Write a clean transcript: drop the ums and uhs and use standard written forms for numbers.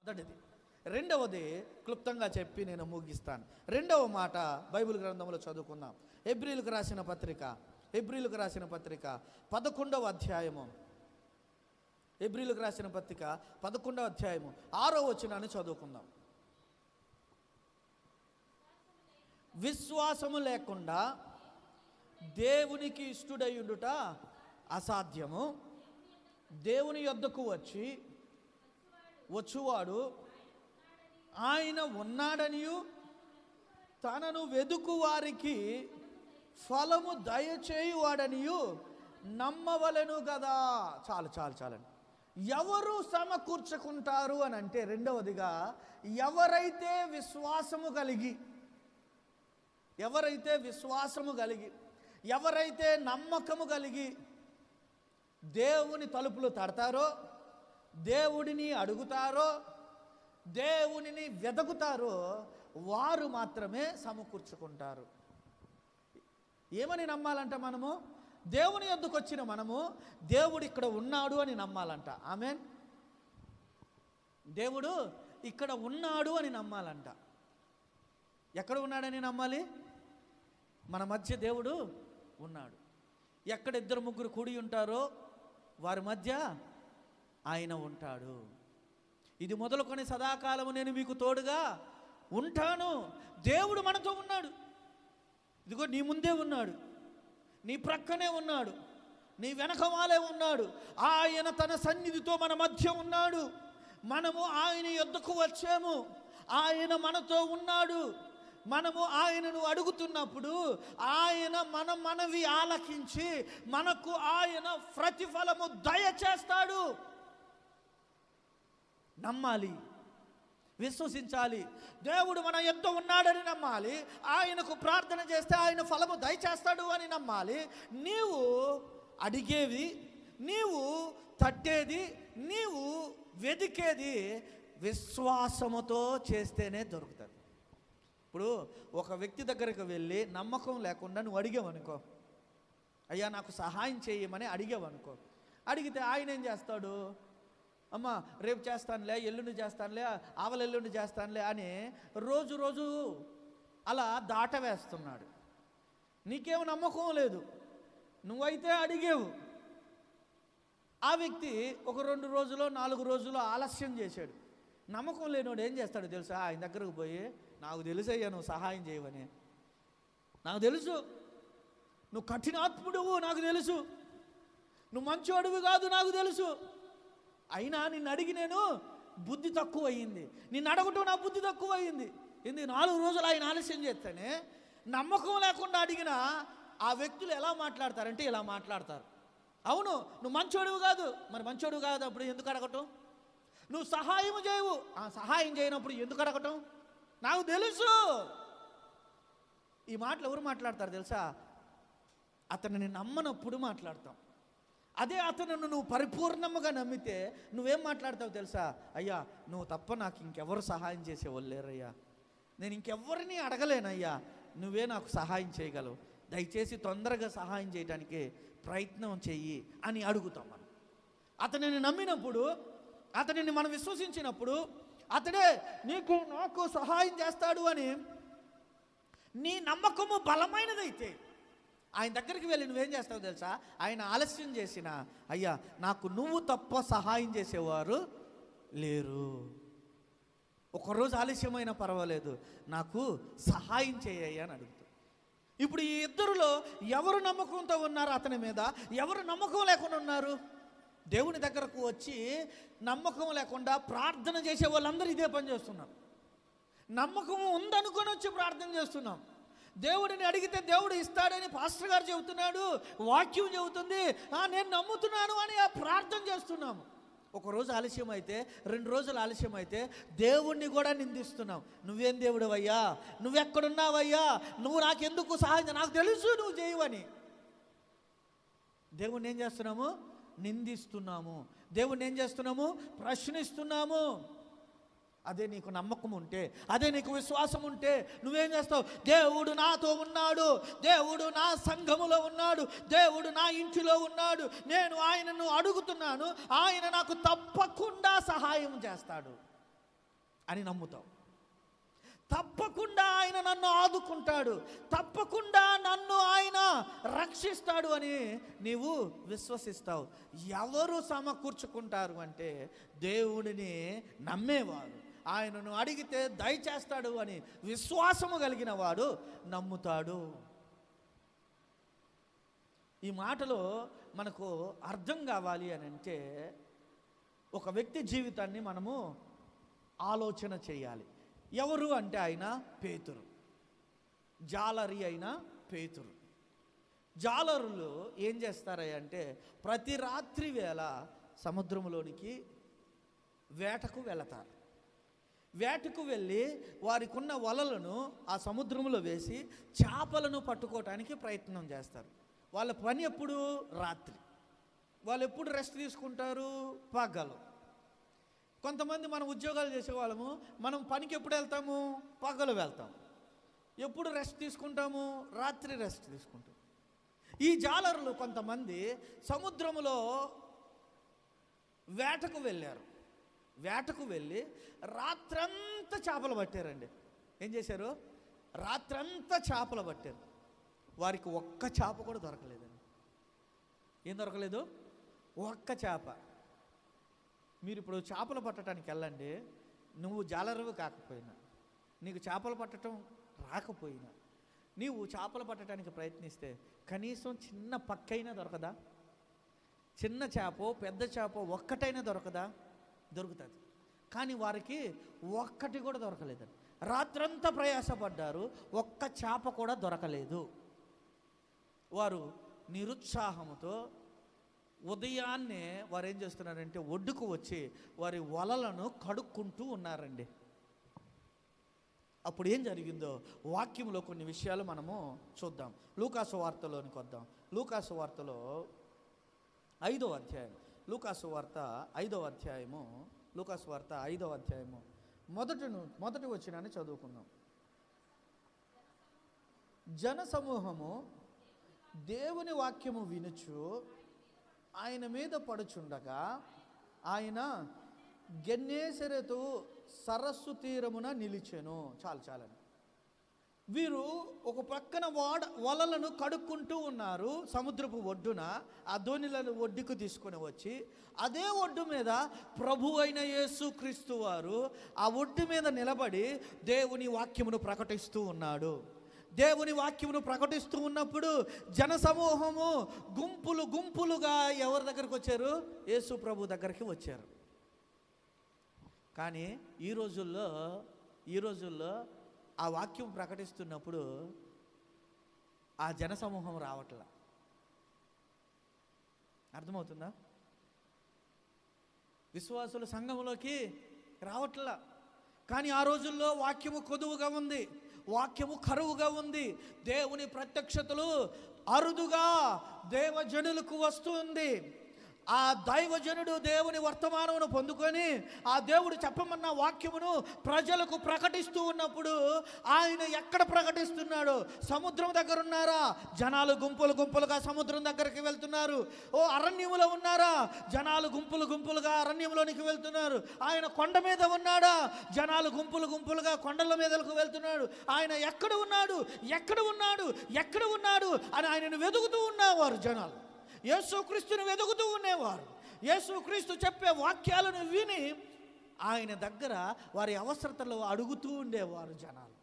మొదటిది. రెండవది క్లుప్తంగా చెప్పి నేను ముగిస్తాను. రెండవ మాట బైబిల్ గ్రంథంలో చదువుకుందాం. హెబ్రీయులకు రాసిన పత్రిక 11వ అధ్యాయము. హెబ్రీయులకు రాసిన పత్రిక 11వ అధ్యాయము 6వ వచనాన్ని చదువుకుందాం. విశ్వాసము లేకుండా దేవునికి ఇష్టుడయ్యుండుట అసాధ్యము. దేవుని యొద్దకు వచ్చువాడు ఆయన ఉన్నాడనియు తనను వెదుకు వారికి ఫలము దయచేయువాడనియు నమ్మవలెను కదా. చాలండి. ఎవరు సమకూర్చుకుంటారు అని అంటే, రెండవదిగా ఎవరైతే విశ్వాసము కలిగి, ఎవరైతే నమ్మకము కలిగి దేవుని తలుపులు తడతారో, దేవుడిని అడుగుతారో, దేవునిని వెదకుతారో వారు మాత్రమే సమకూర్చుకుంటారు. ఏమని నమ్మాలంట? మనము దేవుని యొద్దకు వచ్చిన మనము దేవుడు ఇక్కడ ఉన్నాడు అని నమ్మాలంట. ఆమేన్. దేవుడు ఇక్కడ ఉన్నాడు అని నమ్మాలంట. ఎక్కడ ఉన్నాడని నమ్మాలి? మన మధ్య దేవుడు ఉన్నాడు. ఎక్కడ ఇద్దరు ముగ్గురు కూడి ఉంటారో వారి మధ్య ఆయన ఉంటాడు. ఇది మొదలుకొని సదాకాలము నేను మీకు తోడుగా ఉంటాను. దేవుడు మనతో ఉన్నాడు. ఇదిగో నీ ముందే ఉన్నాడు, నీ ప్రక్కనే ఉన్నాడు, నీ వెనకమాలే ఉన్నాడు. ఆయన తన సన్నిధితో మన మధ్య ఉన్నాడు. మనము ఆయన యొద్దకు వచ్చాము, ఆయన మనతో ఉన్నాడు. మనము ఆయనను అడుగుతున్నప్పుడు ఆయన మనవి ఆలకించి మనకు ఆయన ప్రతిఫలము దయచేస్తాడు. నమ్మాలి, విశ్వసించాలి. దేవుడు మన యొద్ద ఉన్నాడని నమ్మాలి. ఆయనకు ప్రార్థన చేస్తే ఆయన ఫలము దయచేస్తాడు అని నమ్మాలి. నీవు అడిగేది, నీవు తట్టేది, నీవు వెదికేది విశ్వాసముతో చేస్తేనే దొరుకుతుంది. ఇప్పుడు ఒక వ్యక్తి దగ్గరికి వెళ్ళి నమ్మకం లేకుండా నువ్వు అడిగావనుకో, అయ్యా నాకు సహాయం చేయమని అడిగావనుకో, అడిగితే ఆయన ఏం చేస్తాడు? అమ్మ రేపు చేస్తానులే, ఎల్లుండి చేస్తానులే, ఎల్లుండి చేస్తానులే అని రోజు అలా దాటవేస్తున్నాడు. నీకేమో నమ్మకం లేదు. నువ్వైతే అడిగేవు. ఆ వ్యక్తి ఒక 2 రోజులో 4 రోజులో ఆలస్యం చేశాడు. నమ్మకం లేనివాడు ఏం చేస్తాడు తెలుసా? ఆయన దగ్గరకు పోయి, నాకు తెలుసయ్యా నువ్వు సహాయం చేయవని, నాకు తెలుసు, నువ్వు కఠినాత్ముడువు, నాకు తెలుసు, నువ్వు మంచోడువి కాదు, నాకు తెలుసు, అయినా నిన్ను అడిగి నేను బుద్ధి తక్కువ అయ్యింది, నిన్ను అడగటం నా బుద్ధి తక్కువ అయ్యింది. 4 రోజులు ఆయన ఆలస్యం చేస్తేనే నమ్మకం లేకుండా అడిగిన ఆ వ్యక్తులు ఎలా మాట్లాడతారంటే ఇలా మాట్లాడతారు. అవును నువ్వు మంచోడువు కాదు, మరి మంచోడు కాదు అప్పుడు ఎందుకు అడగటం? నువ్వు సహాయం చేయవు, సహాయం చేయనప్పుడు ఎందుకు అడగటం? నాకు తెలుసు. ఈ మాటలు ఎవరు మాట్లాడతారు తెలుసా? అతనిని నమ్మనప్పుడు మాట్లాడతాం. అదే అతను నువ్వు పరిపూర్ణముగా నమ్మితే నువ్వేం మాట్లాడతావు తెలుసా? అయ్యా నువ్వు తప్ప నాకు ఇంకెవరు సహాయం చేసేవాళ్ళు లేరయ్యా, నేను ఇంకెవరిని అడగలేనయ్యా, నువ్వే నాకు సహాయం చేయగలవు, దయచేసి తొందరగా సహాయం చేయడానికి ప్రయత్నం చెయ్యి అని అడుగుతాం. మనం అతనిని నమ్మినప్పుడు, అతనిని మనం విశ్వసించినప్పుడు అతడే నీకు నాకు సహాయం చేస్తాడు అని నీ నమ్మకము బలమైనదైతే ఆయన దగ్గరికి వెళ్ళి నువ్వేం చేస్తావు తెలుసా? ఆయన ఆలస్యం చేసినా, అయ్యా నాకు నువ్వు తప్ప సహాయం చేసేవారు లేరు, ఒకరోజు ఆలస్యమైనా పర్వాలేదు, నాకు సహాయం చేయ్యా అని అడుగుతావు. ఇప్పుడు ఈ ఇద్దరులో ఎవరు నమ్మకంతో ఉన్నారు అతని మీద, ఎవరు నమ్మకం లేకుండా ఉన్నారు? దేవుని దగ్గరకు వచ్చి నమ్మకం లేకుండా ప్రార్థన చేసే వాళ్ళందరూ ఇదే పని చేస్తున్నారు. నమ్మకం ఉందనుకొని వచ్చి ప్రార్థన చేస్తున్నాం. దేవుడిని అడిగితే దేవుడు ఇస్తాడని పాస్టర్ గారు చెబుతున్నాడు, వాక్యం చెబుతుంది, నేను నమ్ముతున్నాను అని ఆ ప్రార్థన చేస్తున్నాము. ఒకరోజు ఆలస్యం అయితే, 2 రోజులు ఆలస్యం అయితే దేవుణ్ణి కూడా నిందిస్తున్నాం. నువ్వేం దేవుడు అయ్యా, నువ్వెక్కడున్నావయ్యా, నువ్వు నాకెందుకు సహాయం, నాకు తెలుసు నువ్వు చేయవని. దేవుణ్ణి ఏం చేస్తున్నాము? నిందిస్తున్నాము. దేవుణ్ణి ఏం చేస్తున్నాము? ప్రశ్నిస్తున్నాము. అదే నీకు నమ్మకం ఉంటే, అదే నీకు విశ్వాసం ఉంటే నువ్వేం చేస్తావు? దేవుడు నాతో ఉన్నాడు, దేవుడు నా సంఘములో ఉన్నాడు, దేవుడు నా ఇంటిలో ఉన్నాడు, నేను ఆయనను అడుగుతున్నాను, ఆయన నాకు తప్పకుండా సహాయం చేస్తాడు. అని నమ్ముతావు. తప్పకుండా ఆయన నన్ను ఆదుకుంటాడు, తప్పకుండా నన్ను ఆయన రక్షిస్తాడు అని నీవు విశ్వసిస్తావు. ఎవరు సమకూర్చుకుంటారు అంటే దేవుడిని నమ్మేవారు, ఆయనను అడిగితే దయచేస్తాడు అని విశ్వాసము కలిగిన వాడు నమ్ముతాడు. ఈ మాటలో మనకు అర్థం కావాలి అని అంటే ఒక వ్యక్తి జీవితాన్ని మనము ఆలోచన చేయాలి. ఎవరు అంటే ఆయన పేతురు, జాలరి అయిన పేతురు. జాలరులు ఏం చేస్తారంటే ప్రతి రాత్రి వేళ సముద్రంలోనికి వేటకు వెళతారు. వేటకు వెళ్ళి వారికి ఉన్న వలలను ఆ సముద్రంలో వేసి చేపలను పట్టుకోవటానికి ప్రయత్నం చేస్తారు. వాళ్ళ పని ఎప్పుడు? రాత్రి. వాళ్ళు ఎప్పుడు రెస్ట్ తీసుకుంటారు? పగలు. కొంతమంది మనం ఉద్యోగాలు చేసేవాళ్ళము, మనం పనికి ఎప్పుడు వెళ్తాము? పగలు వెళ్తాం. ఎప్పుడు రెస్ట్ తీసుకుంటాము? రాత్రి రెస్ట్ తీసుకుంటాం. ఈ జాలరులు కొంతమంది సముద్రములో వేటకు వెళ్ళారు. వేటకు వెళ్ళి రాత్రంతా చేపలు పట్టారండి. ఏం చేశారు? రాత్రంతా చేపలు పట్టారు. వారికి ఒక్క చేప కూడా దొరకలేదండి. ఏం దొరకలేదు? ఒక్క చేప. మీరు ఇప్పుడు చేపలు పట్టడానికి వెళ్ళండి, నువ్వు జాలరువు కాకపోయినా, నీకు చేపలు పట్టడం రాకపోయినా, నీవు చేపలు పట్టడానికి ప్రయత్నిస్తే కనీసం చిన్న పక్కైనా దొరకదా? చిన్న చేప పెద్ద చేప ఒక్కటైనా దొరకదా? దొరుకుతుంది. కానీ వారికి ఒక్కటి కూడా దొరకలేదండి. రాత్రంతా ప్రయాసపడ్డారు, ఒక్క చేప కూడా దొరకలేదు. వారు నిరుత్సాహంతో ఉదయాన్నే వారు ఏం చేస్తున్నారంటే ఒడ్డుకు వచ్చి వారి వలలను కడుక్కుంటూ ఉన్నారండి. అప్పుడు ఏం జరిగిందో వాక్యంలో కొన్ని విషయాలు మనము చూద్దాం. లూకాసు వార్తలోనికి వద్దాం. లూకాసు వార్తలో 5వ అధ్యాయం, లూకాసు వార్త 5వ అధ్యాయము, లూకాసు వార్త 5వ అధ్యాయము మొదటి వచనాన్ని చదువుకుందాం. జనసమూహము దేవుని వాక్యము వినుచు ఆయన మీద పడుచుండగా ఆయన గెన్నేసరెతు సరస్సు తీరమున నిలిచెను. చాలండి. వీరు ఒక ప్రక్కన వలలను కడుక్కుంటూ ఉన్నారు. సముద్రపు ఒడ్డున ఆ ధోనిలను ఒడ్డుకు తీసుకొని వచ్చి అదే ఒడ్డు మీద ప్రభు అయిన యేసుక్రీస్తు వారు ఆ ఒడ్డు మీద నిలబడి దేవుని వాక్యమును ప్రకటిస్తూ ఉన్నాడు. దేవుని వాక్యమును ప్రకటిస్తూ ఉన్నప్పుడు జనసమూహము గుంపులుగా ఎవరి దగ్గరికి వచ్చారు? యేసు ప్రభు దగ్గరికి వచ్చారు. కానీ ఈ రోజుల్లో ఆ వాక్యం ప్రకటిస్తున్నప్పుడు ఆ జనసమూహం రావట్లా. అర్థమవుతుందా? విశ్వాసుల సంఘంలోకి రావట్లా. కానీ ఆ రోజుల్లో వాక్యము కొదువుగా ఉంది, వాక్యము కరువుగా ఉంది. దేవుని ప్రత్యక్షతలు అరుదుగా దేవజనులకు వస్తుంది. ఆ దైవజనుడు దేవుని వర్తమానమును పొందుకొని ఆ దేవుడు చెప్పమన్న వాక్యమును ప్రజలకు ప్రకటిస్తూ ఉన్నప్పుడు ఆయన ఎక్కడ ప్రకటిస్తున్నాడు? సముద్రం దగ్గర ఉన్నారా? జనాలు గుంపులుగా సముద్రం దగ్గరికి వెళ్తున్నారు. ఓ అరణ్యములో ఉన్నారా? జనాలు గుంపులుగా అరణ్యంలోనికి వెళ్తున్నారు. ఆయన కొండ మీద ఉన్నాడా? జనాలు గుంపులుగా కొండల మీదకు వెళ్తున్నాడు. ఆయన ఎక్కడ ఉన్నాడు అని ఆయనను వెతుకుతూ ఉన్నవారు జనాలు. యేసుక్రీస్తుని వెతుకుతూ ఉండేవారు. యేసుక్రీస్తు చెప్పే వాక్యాలను విని ఆయన దగ్గర వారి అవసరతలు అడుగుతూ ఉండేవారు జనాలు.